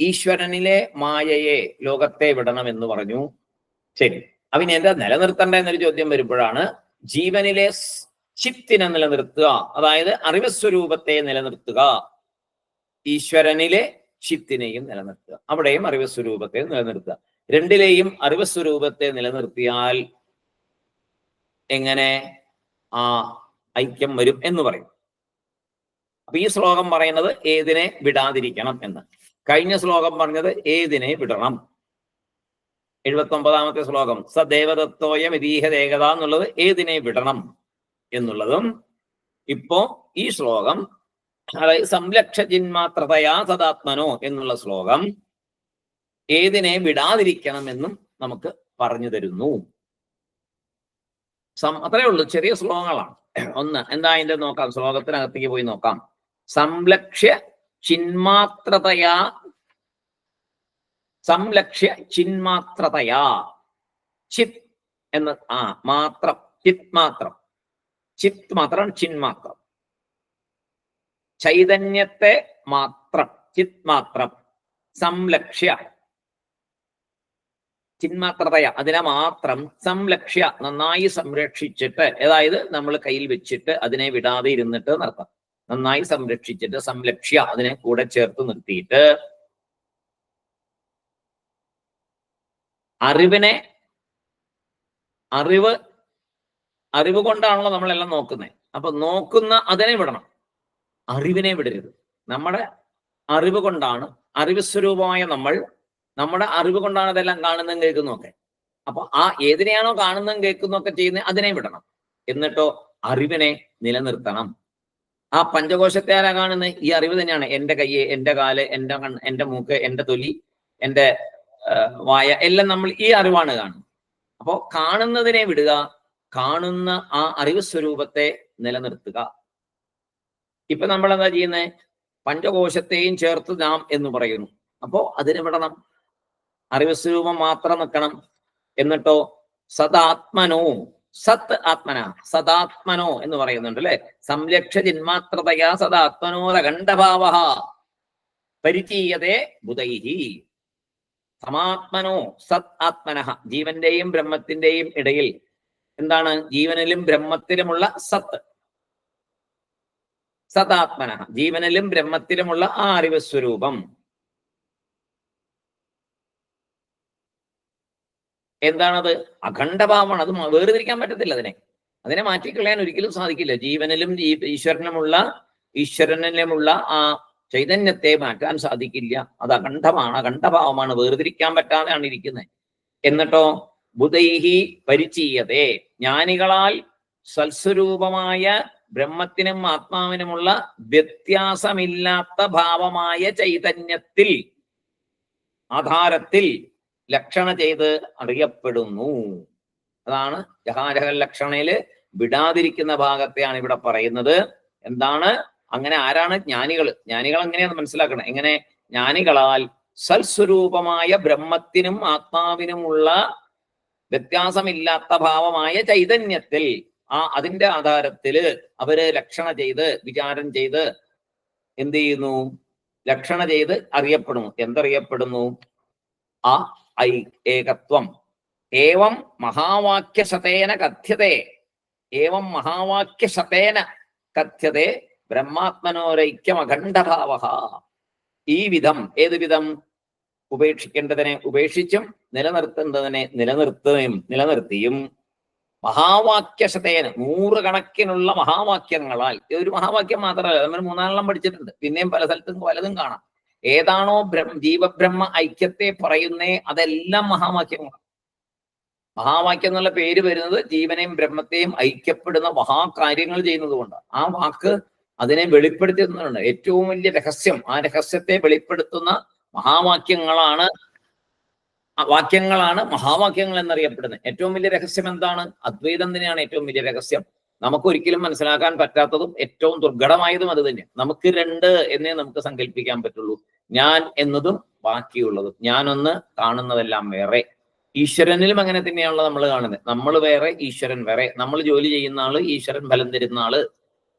ഈശ്വരനിലെ മായയെ, ലോകത്തെ വിടണമെന്ന് പറഞ്ഞു. ശരി, അവന് എന്താ നിലനിർത്തണ്ട എന്നൊരു ചോദ്യം വരുമ്പോഴാണ് ജീവനിലെ ചിത്തിനെ നിലനിർത്തുക, അതായത് അറിവ് സ്വരൂപത്തെ നിലനിർത്തുക. ഈശ്വരനിലെ ചിത്തിനെയും നിലനിർത്തുക, അവിടെയും അറിവ് സ്വരൂപത്തെ നിലനിർത്തുക. രണ്ടിലെയും അറിവ് സ്വരൂപത്തെ നിലനിർത്തിയാൽ എങ്ങനെ ആ ഐക്യം വരും എന്ന് പറയും. അപ്പൊ ഈ ശ്ലോകം പറയുന്നത് ഏതിനെ വിടാതിരിക്കണം എന്ന്. കഴിഞ്ഞ ശ്ലോകം പറഞ്ഞത് ഏതിനെ വിടണം. 79ാമത്തെ ശ്ലോകം സദേവദത്തോയ വിദീഹദേകത എന്നുള്ളത് ഏതിനെ വിടണം എന്നുള്ളതും. ഇപ്പോ ഈ ശ്ലോകം, അതായത് സംലക്ഷ ജിന്മാത്രതയാ സദാത്മനോ എന്നുള്ള ശ്ലോകം ഏതിനെ വിടാതിരിക്കണമെന്നും നമുക്ക് പറഞ്ഞു തരുന്നു. അത്രയേ ഉള്ളൂ, ചെറിയ ശ്ലോകങ്ങളാണ്. ഒന്ന് എന്താ അതിന്റെ നോക്കാം, ശ്ലോകത്തിനകത്തേക്ക് പോയി നോക്കാം. സംലക്ഷ്യ ചിന്മാത്രതയാ ചിത് എന്ന് മാത്രം, ചിത് മാത്രം, ചിത് മാത്രം, ചിന്മാത്രം, ചൈതന്യത്തെ മാത്രം, ചിത് മാത്രം, സംലക്ഷ്യ ചിന്മാത്രതയ അതിനെ മാത്രം, സംലക്ഷ്യ നന്നായി സംരക്ഷിച്ചിട്ട്, അതായത് നമ്മൾ കയ്യിൽ വെച്ചിട്ട് അതിനെ വിടാതെ ഇരുന്നിട്ട് നടത്താം. നന്നായി സംരക്ഷിച്ചിട്ട്, സംലക്ഷ്യ അതിനെ കൂടെ ചേർത്ത് നിർത്തിയിട്ട്, അറിവ് കൊണ്ടാണല്ലോ നമ്മളെല്ലാം നോക്കുന്നത്. അപ്പൊ നോക്കുന്ന അതിനെ വിടണം, അറിവിനെ വിടരുത്. നമ്മുടെ അറിവ് കൊണ്ടാണ്, അറിവ് സ്വരൂപമായ നമ്മുടെ അറിവ് കൊണ്ടാണ് ഇതെല്ലാം കാണുന്നതും കേൾക്കുന്നതൊക്കെ. അപ്പൊ ഏതിനെയാണോ കാണുന്നതും കേൾക്കുന്നതൊക്കെ ചെയ്യുന്നത് അതിനെ വിടണം. എന്നിട്ടോ അറിവിനെ നിലനിർത്തണം. പഞ്ചകോശത്തെ ആരാ കാണുന്നത്? ഈ അറിവ് തന്നെയാണ്. എൻ്റെ കയ്യ്, എൻ്റെ കാല്, എൻ്റെ കണ്ണ്, എൻ്റെ മൂക്ക്, എൻ്റെ തൊലി, എൻ്റെ വായ, എല്ലാം നമ്മൾ ഈ അറിവാണ് കാണുന്നത്. അപ്പോ കാണുന്നതിനെ വിടുക, കാണുന്ന അറിവ് സ്വരൂപത്തെ നിലനിർത്തുക. ഇപ്പൊ നമ്മൾ എന്താ ചെയ്യുന്നത്? പഞ്ചകോശത്തെയും ചേർത്ത് നാം എന്ന് പറയുന്നു. അപ്പോ അതിനെ വിടണം, അറിവ് സ്വരൂപം മാത്രം നിൽക്കണം. എന്നിട്ടോ സദാത്മനോ, സത് ആത്മന, സദാത്മനോ എന്ന് പറയുന്നുണ്ട് അല്ലെ. സംലക്ഷ ചിന്മാത്രതയാ സദാത്മനോരഖണ്ഡഭാവ പരിചീയതേ ബുധൈഹി. സമാത്മനോ സത് ആത്മന, ജീവന്റെയും ബ്രഹ്മത്തിന്റെയും ഇടയിൽ എന്താണ്? ജീവനിലും ബ്രഹ്മത്തിലുമുള്ള സത്ത്, സദാത്മന, ജീവനിലും ബ്രഹ്മത്തിലുമുള്ള അറിവ് സ്വരൂപം എന്താണത്? അഖണ്ഡഭാവമാണ്. അത് വേർതിരിക്കാൻ പറ്റത്തില്ല. അതിനെ മാറ്റിക്കളയാൻ ഒരിക്കലും സാധിക്കില്ല. ജീവനിലും ഈശ്വരനിലുമുള്ള ചൈതന്യത്തെ മാറ്റാൻ സാധിക്കില്ല. അത് അഖണ്ഡമാണ്, അഖണ്ഡഭാവമാണ്, വേർതിരിക്കാൻ പറ്റാതെയാണ് ഇരിക്കുന്നത്. എന്നിട്ടോ ബുധൈഹി പരിചീയതേ, ജ്ഞാനികളാൽ സൽസ്വരൂപമായ ബ്രഹ്മത്തിനും ആത്മാവിനുമുള്ള വ്യത്യാസമില്ലാത്ത ഭാവമായ ചൈതന്യത്തിൽ, ആധാരത്തിൽ ലക്ഷണ ചെയ്ത് അറിയപ്പെടുന്നു. അതാണ് ജഹാരഹ ലക്ഷണയില് വിടാതിരിക്കുന്ന ഭാഗത്തെയാണ് ഇവിടെ പറയുന്നത്. എന്താണ്? അങ്ങനെ ആരാണ് ജ്ഞാനികൾ? ജ്ഞാനികൾ എങ്ങനെയാണ് മനസ്സിലാക്കണം? എങ്ങനെ? ജ്ഞാനികളാൽ സൽസ്വരൂപമായ ബ്രഹ്മത്തിനും ആത്മാവിനുമുള്ള വ്യത്യാസമില്ലാത്ത ഭാവമായ ചൈതന്യത്തിൽ അതിന്റെ ആധാരത്തില് അവര് ലക്ഷണ ചെയ്ത്, വിചാരം ചെയ്ത് എന്ത് ചെയ്യുന്നു? ലക്ഷണ ചെയ്ത് അറിയപ്പെടുന്നു. എന്തറിയപ്പെടുന്നു? ഏകത്വം. ഏവം മഹാവാക്യശതേന കഥ്യതേ, ഏവം മഹാവാക്യശതേന കഥ്യതേ ബ്രഹ്മാത്മനോരൈക്യം അഖണ്ഡഭാവ. ഈ വിധം, ഏത് വിധം? ഉപേക്ഷിക്കേണ്ടതിനെ ഉപേക്ഷിച്ചും നിലനിർത്തേണ്ടതിനെ നിലനിർത്തിയും മഹാവാക്യശതേന, 100 കണക്കിനുള്ള മഹാവാക്യങ്ങളാൽ. ഒരു മഹാവാക്യം മാത്രമല്ല, നമ്മൾ 3 പഠിച്ചിട്ടുണ്ട്. പിന്നെയും പല സ്ഥലത്തും പലതും കാണാം. ഏതാണോ ജീവബ്രഹ്മ ഐക്യത്തെ പറയുന്നേ അതെല്ലാം മഹാവാക്യങ്ങളാണ്. മഹാവാക്യം എന്നുള്ള പേര് വരുന്നത് ജീവനെയും ബ്രഹ്മത്തെയും ഐക്യപ്പെടുന്ന മഹാകാര്യങ്ങൾ ചെയ്യുന്നത് കൊണ്ട്. ആ വാക്ക് അതിനെ വെളിപ്പെടുത്തുന്നുണ്ട്. ഏറ്റവും വലിയ രഹസ്യം, ആ രഹസ്യത്തെ വെളിപ്പെടുത്തുന്ന വാക്യങ്ങളാണ് മഹാവാക്യങ്ങൾ എന്നറിയപ്പെടുന്നത്. ഏറ്റവും വലിയ രഹസ്യം എന്താണ്? അദ്വൈതം തന്നെയാണ് ഏറ്റവും വലിയ രഹസ്യം. നമുക്ക് ഒരിക്കലും മനസ്സിലാക്കാൻ പറ്റാത്തതും ഏറ്റവും ദുർഘടമായതും അത് തന്നെ. നമുക്ക് 2 എന്നേ നമുക്ക് സങ്കല്പിക്കാൻ പറ്റുള്ളൂ. ഞാൻ എന്നതും ബാക്കിയുള്ളതും. ഞാനൊന്ന്, കാണുന്നതെല്ലാം വേറെ. ഈശ്വരനിലും അങ്ങനെ തന്നെയാണല്ലോ നമ്മൾ കാണുന്നത്. നമ്മൾ വേറെ, ഈശ്വരൻ വേറെ. നമ്മൾ ജോലി ചെയ്യുന്ന ആള്, ഈശ്വരൻ ഫലം തരുന്ന ആള്.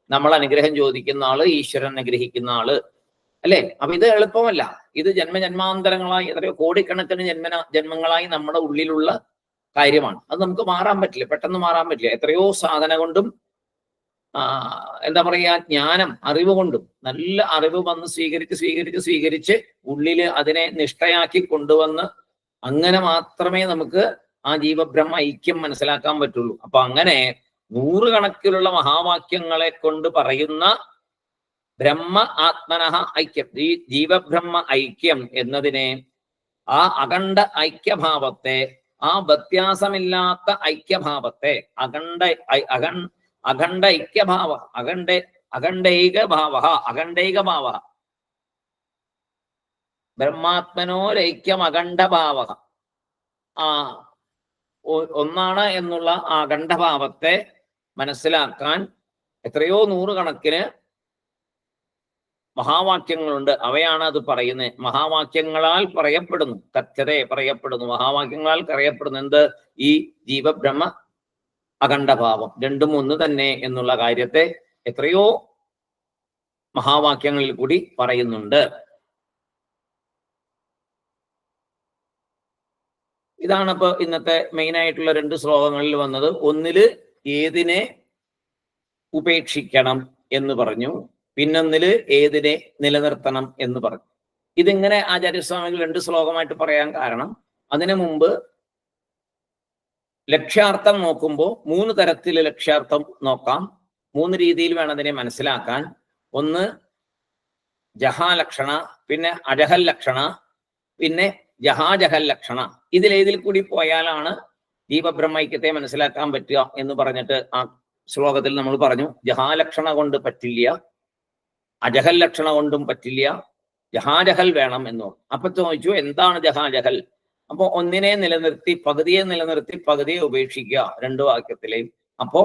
നമ്മൾ അനുഗ്രഹം ചോദിക്കുന്ന ആള്, ഈശ്വരൻ അനുഗ്രഹിക്കുന്ന ആള്, അല്ലെ? അപ്പൊ ഇത് എളുപ്പമല്ല. ഇത് ജന്മജന്മാന്തരങ്ങളായി, എത്രയോ കോടിക്കണക്കിന് ജന്മങ്ങളായി നമ്മുടെ ഉള്ളിലുള്ള കാര്യമാണ്. അത് നമുക്ക് മാറാൻ പറ്റില്ല, പെട്ടെന്ന് മാറാൻ പറ്റില്ല. എത്രയോ സാധന കൊണ്ടും എന്താ പറയാ, ജ്ഞാനം, അറിവ് കൊണ്ടും, നല്ല അറിവ് വന്ന് സ്വീകരിച്ച് ഉള്ളില് അതിനെ നിഷ്ഠയാക്കി കൊണ്ടുവന്ന് അങ്ങനെ മാത്രമേ നമുക്ക് ആ ജീവബ്രഹ്മ ഐക്യം മനസ്സിലാക്കാൻ പറ്റുള്ളൂ. അപ്പൊ അങ്ങനെ 100 കണക്കിലുള്ള മഹാവാക്യങ്ങളെ കൊണ്ട് പറയുന്ന ബ്രഹ്മ ആത്മനഃ ഐക്യം, ഈ ജീവബ്രഹ്മ ഐക്യം എന്നതിനെ, ആ അഖണ്ഡ ഐക്യഭാവത്തെ, ആ വ്യത്യാസമില്ലാത്ത ഐക്യഭാവത്തെ, അഖണ്ഡ ഐക്യഭാവ, അഖണ്ഡൈകഭാവ ബ്രഹ്മാത്മനോരൈക്യം അഖണ്ഡഭാവ, ആ ഒന്നാണ് എന്നുള്ള ആ അഖണ്ഡഭാവത്തെ മനസ്സിലാക്കാൻ എത്രയോ നൂറുകണക്കിന് മഹാവാക്യങ്ങളുണ്ട്. അവയാണ് അത് പറയുന്നത്. മഹാവാക്യങ്ങളാൽ പറയപ്പെടുന്നു, തഥ്യതേ പറയപ്പെടുന്നു, മഹാവാക്യങ്ങളാൽ പറയപ്പെടുന്നു. എന്ത്? ഈ ജീവബ്രഹ്മ അഖണ്ഡഭാവം രണ്ടും ഒന്ന് തന്നെ എന്നുള്ള കാര്യത്തെ എത്രയോ മഹാവാക്യങ്ങളിൽ കൂടി പറയുന്നുണ്ട്. ഇതാണ് ഇപ്പൊ ഇന്നത്തെ മെയിൻ ആയിട്ടുള്ള 2 ശ്ലോകങ്ങളിൽ വന്നത്. ഒന്നില് ഏതിനെ ഉപേക്ഷിക്കണം എന്ന് പറഞ്ഞു, പിന്നൊന്നില് ഏതിനെ നിലനിർത്തണം എന്ന് പറഞ്ഞു. ഇതിങ്ങനെ ആചാര്യസ്വാമികൾ 2 ശ്ലോകമായിട്ട് പറയാൻ കാരണം, അതിനു മുമ്പ് ലക്ഷ്യാർത്ഥം നോക്കുമ്പോൾ 3 തരത്തിൽ ലക്ഷ്യാർത്ഥം നോക്കാം. 3 രീതിയിൽ വേണം അതിനെ മനസ്സിലാക്കാൻ. ഒന്ന് ജഹാലക്ഷണ, പിന്നെ അജഹൽ ലക്ഷണ, പിന്നെ ജഹാജഹൽ ലക്ഷണ. ഇതിലേതിൽ കൂടി പോയാലാണ് ജീവബ്രഹ്മൈക്യത്തെ മനസ്സിലാക്കാൻ പറ്റുക എന്ന് പറഞ്ഞിട്ട് ആ ശ്ലോകത്തിൽ നമ്മൾ പറഞ്ഞു. ജഹാലക്ഷണ കൊണ്ട് പറ്റില്ല, അജഹൽ ലക്ഷണ കൊണ്ടും പറ്റില്ല, ജഹാജഹൽ വേണം എന്ന്. അപ്പൊ ചോദിച്ചു എന്താണ് ജഹാജഹൽ? അപ്പൊ ഒന്നിനെ നിലനിർത്തി പകുതിയെ നിലനിർത്തി പകുതിയെ ഉപേക്ഷിക്കുക, 2 വാക്യത്തിലെയും. അപ്പോ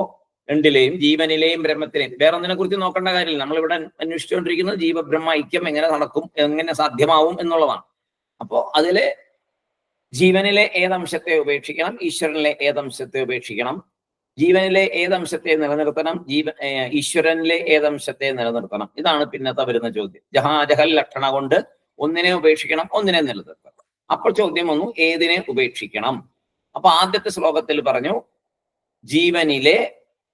രണ്ടിലെയും, ജീവനിലെയും ബ്രഹ്മത്തിലെയും. വേറെ ഒന്നിനെ കുറിച്ച് നോക്കേണ്ട കാര്യമില്ല. നമ്മളിവിടെ അന്വേഷിച്ചുകൊണ്ടിരിക്കുന്നത് ജീവബ്രഹ്മ ഐക്യം എങ്ങനെ നടക്കും, എങ്ങനെ സാധ്യമാവും എന്നുള്ളതാണ്. അപ്പോ അതിലെ ജീവനിലെ ഏതംശത്തെ ഉപേക്ഷിക്കണം, ഈശ്വരനിലെ ഏതംശത്തെ ഉപേക്ഷിക്കണം, ജീവനിലെ ഏതംശത്തെ നിലനിർത്തണം, ഈശ്വരനിലെ ഏതംശത്തെ നിലനിർത്തണം. ഇതാണ് പിന്നത്തെ വരുന്ന ചോദ്യം. ജഹാജഹൽ ലക്ഷണ കൊണ്ട് ഒന്നിനെ ഉപേക്ഷിക്കണം, ഒന്നിനെ നിലനിർത്തണം. അപ്പോൾ ചോദ്യം വന്നു ഏതിനെ ഉപേക്ഷിക്കണം. അപ്പൊ ആദ്യത്തെ ശ്ലോകത്തിൽ പറഞ്ഞു ജീവനിലെ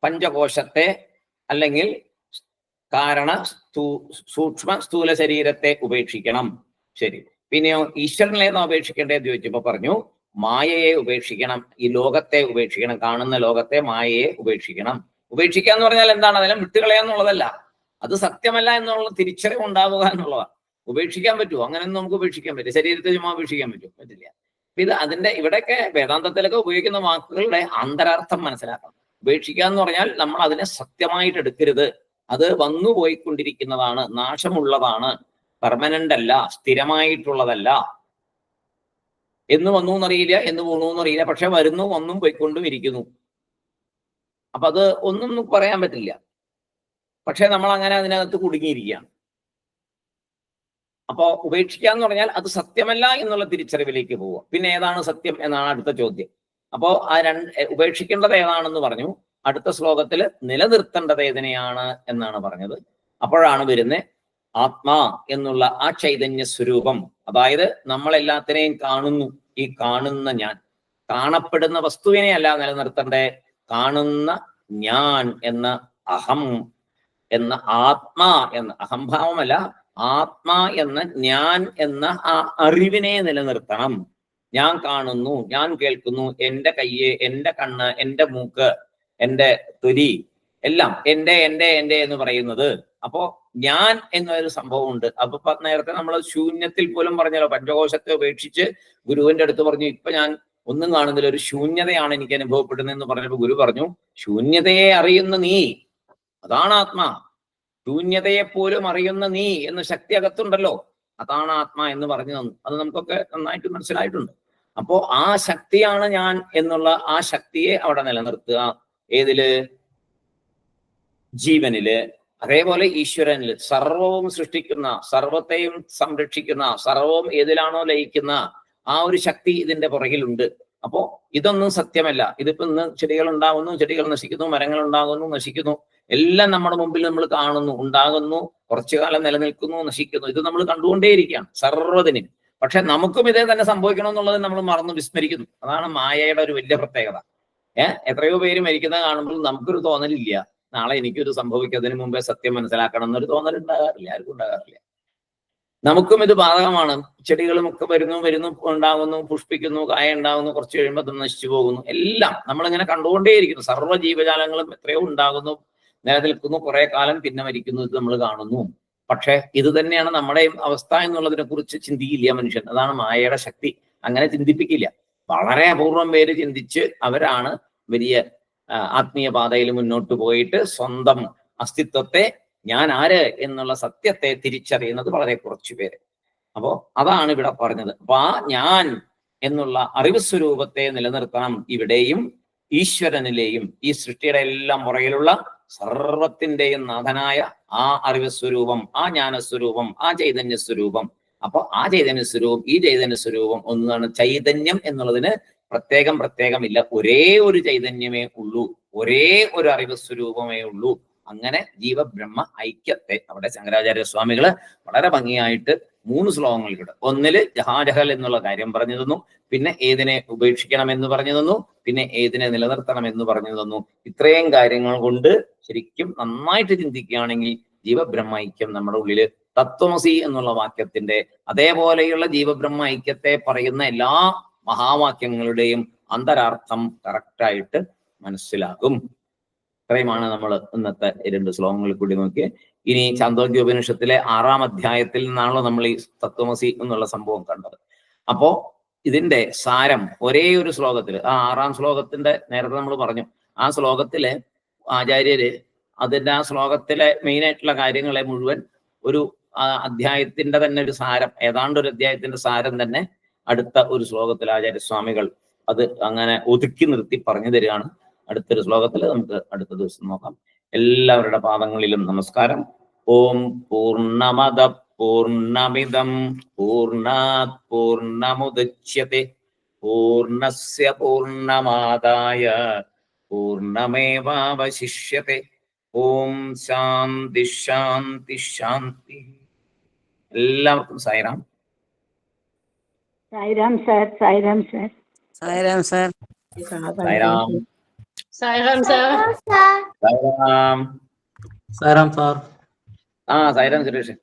പഞ്ചകോശത്തെ അല്ലെങ്കിൽ കാരണ സൂക്ഷ്മ സ്ഥൂല ശരീരത്തെ ഉപേക്ഷിക്കണം. ശരി. പിന്നെയോ ഈശ്വരനിലേതാ ഉപേക്ഷിക്കേണ്ടതെന്ന് ചോദിച്ചപ്പോ പറഞ്ഞു മായയെ ഉപേക്ഷിക്കണം, ഈ ലോകത്തെ ഉപേക്ഷിക്കണം, കാണുന്ന ലോകത്തെ, മായയെ ഉപേക്ഷിക്കണം. ഉപേക്ഷിക്കുക എന്ന് പറഞ്ഞാൽ എന്താണ്? അതിനെ വിട്ടുകളയാന്നുള്ളതല്ല, അത് സത്യമല്ല എന്നുള്ള തിരിച്ചറിവ് ഉണ്ടാവുക എന്നുള്ളതാണ്. ഉപേക്ഷിക്കാൻ പറ്റുമോ? അങ്ങനെയൊന്നും നമുക്ക് ഉപേക്ഷിക്കാൻ പറ്റും? ശരീരത്തെ ചുമ്മാ ഉപേക്ഷിക്കാൻ പറ്റും? പറ്റില്ല. ഇത് അതിന്റെ ഇവിടെയൊക്കെ വേദാന്തത്തിലൊക്കെ ഉപയോഗിക്കുന്ന വാക്കുകളുടെ അന്തരാർത്ഥം മനസ്സിലാക്കണം. ഉപേക്ഷിക്കുക എന്ന് പറഞ്ഞാൽ നമ്മൾ അതിനെ സത്യമായിട്ട് എടുക്കരുത്. അത് വന്നു പോയിക്കൊണ്ടിരിക്കുന്നതാണ്, നാശമുള്ളതാണ്, പെർമനന്റ് അല്ല, സ്ഥിരമായിട്ടുള്ളതല്ല. എന്ന് വന്നു എന്നറിയില്ല, എന്ന് പോണു എന്നറിയില്ല, പക്ഷെ വരുന്നു, വന്നും പോയിക്കൊണ്ടും ഇരിക്കുന്നു. അപ്പൊ അത് ഒന്നും പറയാൻ പറ്റില്ല. പക്ഷെ നമ്മൾ അങ്ങനെ അതിനകത്ത് കുടുങ്ങിയിരിക്കുകയാണ്. അപ്പോ ഉപേക്ഷിക്കുക എന്ന് പറഞ്ഞാൽ അത് സത്യമല്ല എന്നുള്ള തിരിച്ചറിവിലേക്ക് പോവുക. പിന്നെ ഏതാണ് സത്യം എന്നാണ് അടുത്ത ചോദ്യം. അപ്പോ ആ ഉപേക്ഷിക്കേണ്ടത് ഏതാണെന്ന് പറഞ്ഞു. അടുത്ത ശ്ലോകത്തിൽ നിലനിർത്തേണ്ടത് ഏതിനെയാണ് എന്നാണ് പറഞ്ഞത്. അപ്പോഴാണ് വരുന്നത് ആത്മാ എന്നുള്ള ആ ചൈതന്യ സ്വരൂപം. അതായത് നമ്മളെല്ലാത്തിനെയും കാണുന്നു, ഈ കാണുന്ന ഞാൻ, കാണപ്പെടുന്ന വസ്തുവിനെ അല്ല നിലനിർത്തേണ്ടേ, കാണുന്ന ഞാൻ എന്ന അഹം എന്ന ആത്മാ എന്ന അഹംഭാവമല്ല, ആത്മാ എന്ന ഞാൻ എന്ന ആ അറിവിനെ നിലനിർത്തണം. ഞാൻ കാണുന്നു, ഞാൻ കേൾക്കുന്നു, എൻ്റെ കയ്യ്, എൻ്റെ കണ്ണ്, എൻ്റെ മൂക്ക്, എൻ്റെ തൊലി എല്ലാം എൻ്റെ എൻ്റെ എൻ്റെ എന്ന് പറയുന്നത്. അപ്പോ ഞാൻ എന്നൊരു സംഭവം ഉണ്ട്. അപ്പൊ നേരത്തെ നമ്മൾ ശൂന്യത്തിൽ പോലും പറഞ്ഞല്ലോ, പഞ്ചകോശത്തെ ഉപേക്ഷിച്ച് ഗുരുവിന്റെ അടുത്ത് പറഞ്ഞു ഇപ്പൊ ഞാൻ ഒന്നും കാണുന്നില്ല, ഒരു ശൂന്യതയാണ് എനിക്ക് അനുഭവപ്പെടുന്നതെന്ന് പറഞ്ഞപ്പോ ഗുരു പറഞ്ഞു ശൂന്യതയെ അറിയുന്ന നീ, അതാണ് ആത്മാ. ശൂന്യതയെ പോലും അറിയുന്ന നീ എന്ന ശക്തി അകത്തുണ്ടല്ലോ, അതാണ് ആത്മാ എന്ന് പറഞ്ഞു തന്നു. അത് നമുക്കൊക്കെ നന്നായിട്ട് മനസ്സിലായിട്ടുണ്ട്. അപ്പോ ആ ശക്തിയാണ് ഞാൻ എന്നുള്ള ആ ശക്തിയെ അവിടെ നിലനിർത്തുക. ഏതില്? ജീവനില്. അതേപോലെ ഈശ്വരനില്. സർവവും സൃഷ്ടിക്കുന്ന, സർവത്തെയും സംരക്ഷിക്കുന്ന, സർവവും ഏതിലാണോ ലയിക്കുന്ന ആ ഒരു ശക്തി ഇതിന്റെ പുറകിലുണ്ട്. അപ്പോ ഇതൊന്നും സത്യമല്ല. ഇതിപ്പോ ഇന്ന് ചെടികൾ ഉണ്ടാകുന്നു, ചെടികൾ നശിക്കുന്നു, മരങ്ങൾ ഉണ്ടാകുന്നു, നശിക്കുന്നു, എല്ലാം നമ്മുടെ മുമ്പിൽ നമ്മൾ കാണുന്നു, ഉണ്ടാകുന്നു, കുറച്ചു കാലം നിലനിൽക്കുന്നു, നശിക്കുന്നു. ഇത് നമ്മൾ കണ്ടുകൊണ്ടേയിരിക്കുകയാണ് സർവ്വതിനും. പക്ഷെ നമുക്കും ഇതേ തന്നെ സംഭവിക്കണം എന്നുള്ളത് നമ്മൾ മറന്നു വിസ്മരിക്കുന്നു. അതാണ് മായയുടെ ഒരു വലിയ പ്രത്യേകത. എത്രയോ പേര് മരിക്കുന്നത് കാണുമ്പോൾ നമുക്കൊരു തോന്നലില്ല, നാളെ എനിക്കൊരു സംഭവിക്കുന്നതിന് മുമ്പേ സത്യം മനസ്സിലാക്കണം എന്നൊരു തോന്നൽ ഉണ്ടാകാറില്ല, ആർക്കും ഉണ്ടാകാറില്ല. നമുക്കും ഇത് ബാധകമാണ്. ചെടികളും ഒക്കെ വരുന്നു, ഉണ്ടാകുന്നു, പുഷ്പിക്കുന്നു, കായ ഉണ്ടാകുന്നു, കുറച്ച് കഴിയുമ്പോൾ അത് നശിച്ചു പോകുന്നു. എല്ലാം നമ്മളിങ്ങനെ കണ്ടുകൊണ്ടേയിരിക്കുന്നു. സർവ്വ ജീവജാലങ്ങളും എത്രയോ ഉണ്ടാകുന്നു, നിലനിൽക്കുന്നു, കുറെ കാലം പിന്നെ മരിക്കുന്നു. ഇത് നമ്മൾ കാണുന്നു. പക്ഷെ ഇത് തന്നെയാണ് നമ്മുടെയും അവസ്ഥ എന്നുള്ളതിനെ കുറിച്ച് ചിന്തിക്കില്ല മനുഷ്യൻ. അതാണ് മായയുടെ ശക്തി. അങ്ങനെ ചിന്തിപ്പിക്കില്ല. വളരെ അപൂർവം പേര് ചിന്തിച്ച് അവരാണ് വലിയ ആത്മീയ പാതയിൽ മുന്നോട്ട് പോയിട്ട് സ്വന്തം അസ്തിത്വത്തെ, ഞാൻ ആര് എന്നുള്ള സത്യത്തെ തിരിച്ചറിയുന്നത് വളരെ കുറച്ചു പേര്. അപ്പോ അതാണ് ഇവിടെ പറഞ്ഞത്. അപ്പൊ ആ ഞാൻ എന്നുള്ള അറിവ് സ്വരൂപത്തെ നിലനിർത്തണം ഇവിടെയും ഈശ്വരനിലെയും ഈ സൃഷ്ടിയുടെ എല്ലാം പുറകിലുള്ള സർവത്തിന്റെയും നാഥനായ ആ അറിവ് സ്വരൂപം, ആ ജ്ഞാനസ്വരൂപം, ആ ചൈതന്യ സ്വരൂപം. അപ്പൊ ആ ചൈതന്യ സ്വരൂപം ഈ ചൈതന്യ സ്വരൂപം ഒന്നാണ്. ചൈതന്യം എന്നുള്ളതിന് പ്രത്യേകം ഇല്ല. ഒരേ ഒരു ചൈതന്യമേ ഉള്ളൂ, ഒരേ ഒരു അറിവ് സ്വരൂപമേ ഉള്ളൂ. അങ്ങനെ ജീവബ്രഹ്മ ഐക്യത്തെ അവിടെ ശങ്കരാചാര്യ സ്വാമികള് വളരെ ഭംഗിയായിട്ട് 3 ശ്ലോകങ്ങളിലൂടെ, ഒന്നില് ജഹാജഹൽ എന്നുള്ള കാര്യം പറഞ്ഞു തന്നു, പിന്നെ ഏതിനെ ഉപേക്ഷിക്കണം എന്ന് പറഞ്ഞു തന്നു, പിന്നെ ഏതിനെ നിലനിർത്തണം എന്ന് പറഞ്ഞു തന്നു. ഇത്രയും കാര്യങ്ങൾ കൊണ്ട് ശരിക്കും നന്നായിട്ട് ചിന്തിക്കുകയാണെങ്കിൽ ജീവബ്രഹ്മ ഐക്യം നമ്മുടെ ഉള്ളില് തത്വമസി എന്നുള്ള വാക്യത്തിന്റെ അതേപോലെയുള്ള ജീവബ്രഹ്മ ഐക്യത്തെ പറയുന്ന എല്ലാ മഹാവാക്യങ്ങളുടെയും അന്തരാർത്ഥം കറക്റ്റായിട്ട് മനസ്സിലാകും. ഇത്രയുമാണ് നമ്മൾ ഇന്നത്തെ 2 ശ്ലോകങ്ങളിൽ കൂടി നോക്കിയത്. ഇനി ചാന്തോക്യോപനിഷത്തിലെ 6-ാം അധ്യായത്തിൽ നിന്നാണല്ലോ നമ്മൾ ഈ തത്വമസി എന്നുള്ള സംഭവം കണ്ടത്. അപ്പോ ഇതിന്റെ സാരം ഒരേ ഒരു ശ്ലോകത്തിൽ, ആ 6-ാം ശ്ലോകത്തിന്റെ നേരത്തെ നമ്മൾ പറഞ്ഞു, ആ ശ്ലോകത്തിലെ ആചാര്യര് അതിന്റെ ആ ശ്ലോകത്തിലെ മെയിൻ ആയിട്ടുള്ള കാര്യങ്ങളെ മുഴുവൻ ഒരു അധ്യായത്തിന്റെ തന്നെ ഒരു സാരം, ഏതാണ്ട് ഒരു അധ്യായത്തിന്റെ സാരം തന്നെ അടുത്ത ഒരു ശ്ലോകത്തിൽ ആചാര്യസ്വാമികൾ അത് അങ്ങനെ ഒതുക്കി നിർത്തി പറഞ്ഞു തരികയാണ്. അടുത്തൊരു ശ്ലോകത്തിൽ നമുക്ക് അടുത്ത ദിവസം നോക്കാം. എല്ലാവരുടെ പാദങ്ങളിലും നമസ്കാരം. ഓം പൂർണ്ണമദ പൂർണ്ണമിദം പൂർണ്ണാത് പൂർണ്ണമുദച്യത്തെ പൂർണ്ണസ്യ പൂർണ്ണമാദായ പൂർണ്ണമേവാവശിഷ്യത്തെ. ഓം ശാന്തി ശാന്തി ശാന്തി. എല്ലാവർക്കും Sairam. Sai Ram sir. Sai Ram sir. Sai Ram sir. Sairam. Sairam sir. Sairam. Sai Ram sir. Sairam Suresh.